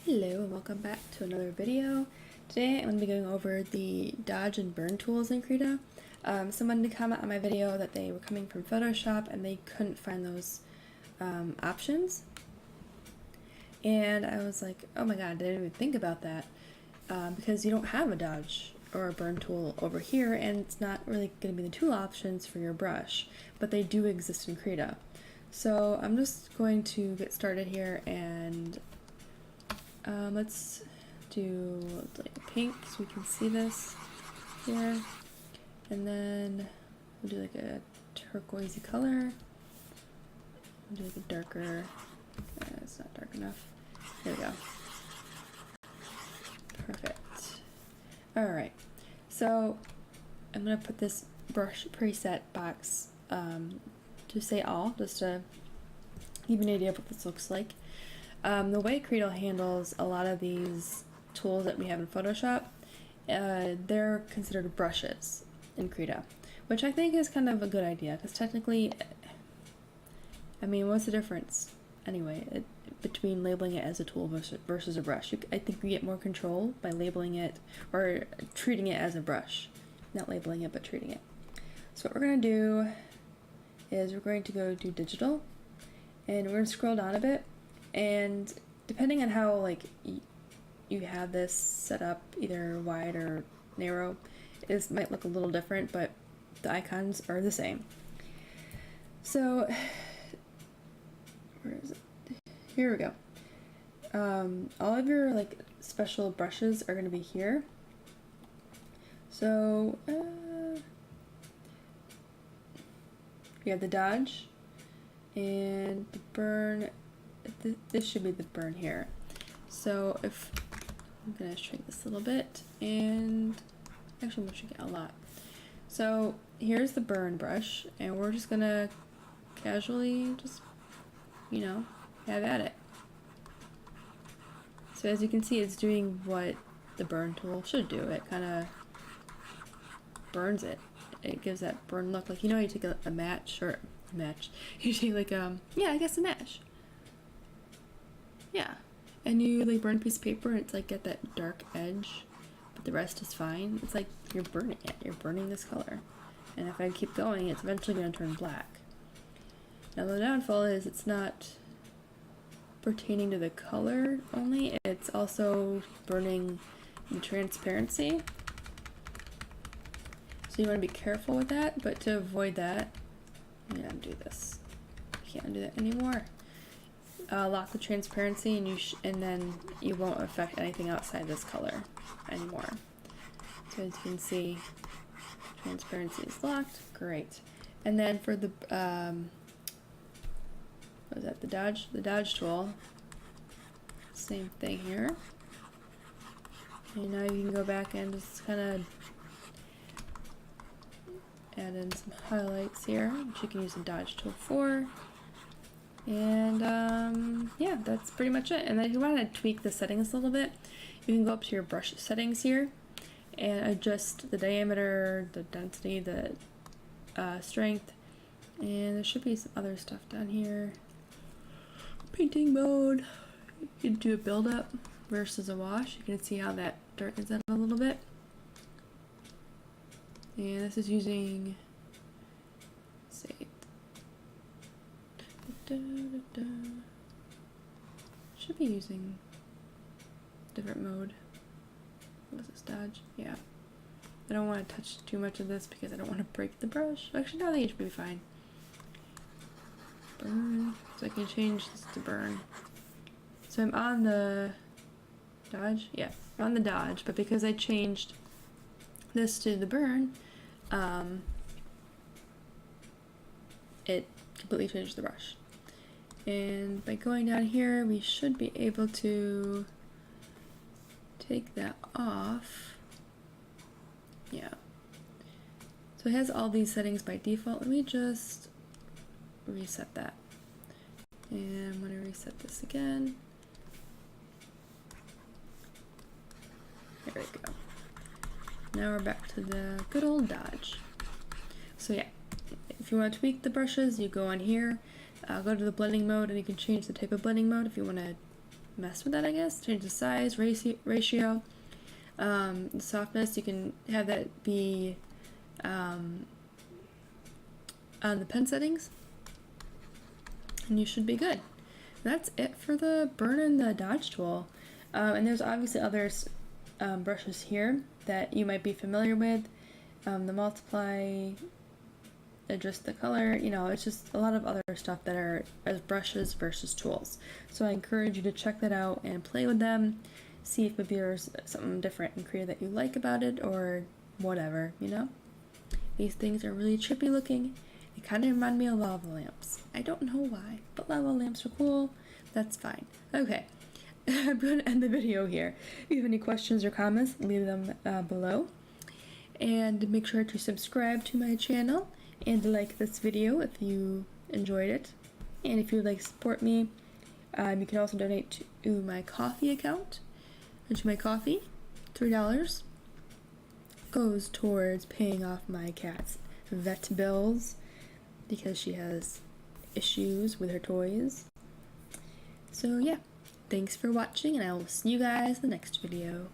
Hello and welcome back to another video. Today I'm going to be going over the dodge and burn tools in Krita. Someone did comment on my video that they were coming from Photoshop and they couldn't find those options. And I was like, oh my god, I didn't even think about that because you don't have a dodge or a burn tool over here, and it's not really going to be the tool options for your brush, but they do exist in Krita. So I'm just going to get started here and let's do like pink so we can see this here, and then we'll do like a turquoisey color. We'll do like a darker, it's not dark enough. There we go. Perfect. Alright, so I'm going to put this brush preset box to say all, just to give you an idea of what this looks like. The way Krita handles a lot of these tools that we have in Photoshop, they're considered brushes in Krita, which I think is kind of a good idea, because technically, I mean, what's the difference anyway between labeling it as a tool versus a brush? I think we get more control by labeling it or treating it as a brush, not labeling it but treating it. So what we're going to do is we're going to go do digital, and we're going to scroll down a bit. And depending on how like you have this set up, either wide or narrow, it might look a little different, but the icons are the same. So where is it? Here we go. All of your like special brushes are going to be here. So we have the dodge and the burn. This should be the burn here. So if I'm gonna shrink this a little bit, and actually I'm gonna shrink it a lot. So here's the burn brush, and we're just gonna casually just, you know, have at it. So as you can see, it's doing what the burn tool should do. It kind of burns it. It gives that burn look. Like, you know, you take a match, or a match. You take like yeah, I guess a match. Yeah, and you like burn a piece of paper and it's like got that dark edge, but the rest is fine. It's like you're burning it. You're burning this color. And if I keep going, it's eventually going to turn black. Now the downfall is it's not pertaining to the color only, it's also burning the transparency. So you want to be careful with that, but to avoid that, I'm going to undo this. I can't undo that anymore. Lock the transparency, and then you won't affect anything outside this color anymore. So as you can see, transparency is locked. Great. And then for the what is that? The dodge tool. Same thing here. And now you can go back and just kind of add in some highlights here, which you can use the dodge tool for. And yeah, that's pretty much it. And then if you want to tweak the settings a little bit, you can go up to your brush settings here and adjust the diameter, the density, the strength, and there should be some other stuff down here. Painting mode, you can do a build up versus a wash. You can see how that darkens it a little bit. And this is using, let's see, should be using different mode. What is this, dodge? Yeah. I don't want to touch too much of this because I don't want to break the brush. Actually, no, I think it should be fine. Burn. So I can change this to burn. So I'm on the dodge? Yeah, I'm on the dodge, but because I changed this to the burn, it completely changed the brush. And by going down here, we should be able to take that off. Yeah. So it has all these settings by default. Let me just reset that. And I'm going to reset this again. There we go. Now we're back to the good old dodge. So yeah, if you want to tweak the brushes, you go on here. Go to the blending mode, and you can change the type of blending mode if you want to mess with that, I guess. Change the size, ratio, the softness. You can have that be on the pen settings, and you should be good. That's it for the burn and the dodge tool. And there's obviously other brushes here that you might be familiar with. The multiply, adjust the color, you know, it's just a lot of other stuff that are as brushes versus tools. So I encourage you to check that out and play with them, see if maybe there's something different in Krita that you like about it or whatever, you know. These things are really trippy looking. They kind of remind me of lava lamps. I don't know why, but lava lamps are cool. That's fine. Okay, I'm going to end the video here. If you have any questions or comments, leave them below. And make sure to subscribe to my channel and like this video if you enjoyed it. And if you would like to support me, you can also donate to my coffee account. And to my coffee, $3 goes towards paying off my cat's vet bills because she has issues with her toys. So yeah, thanks for watching, and I will see you guys in the next video.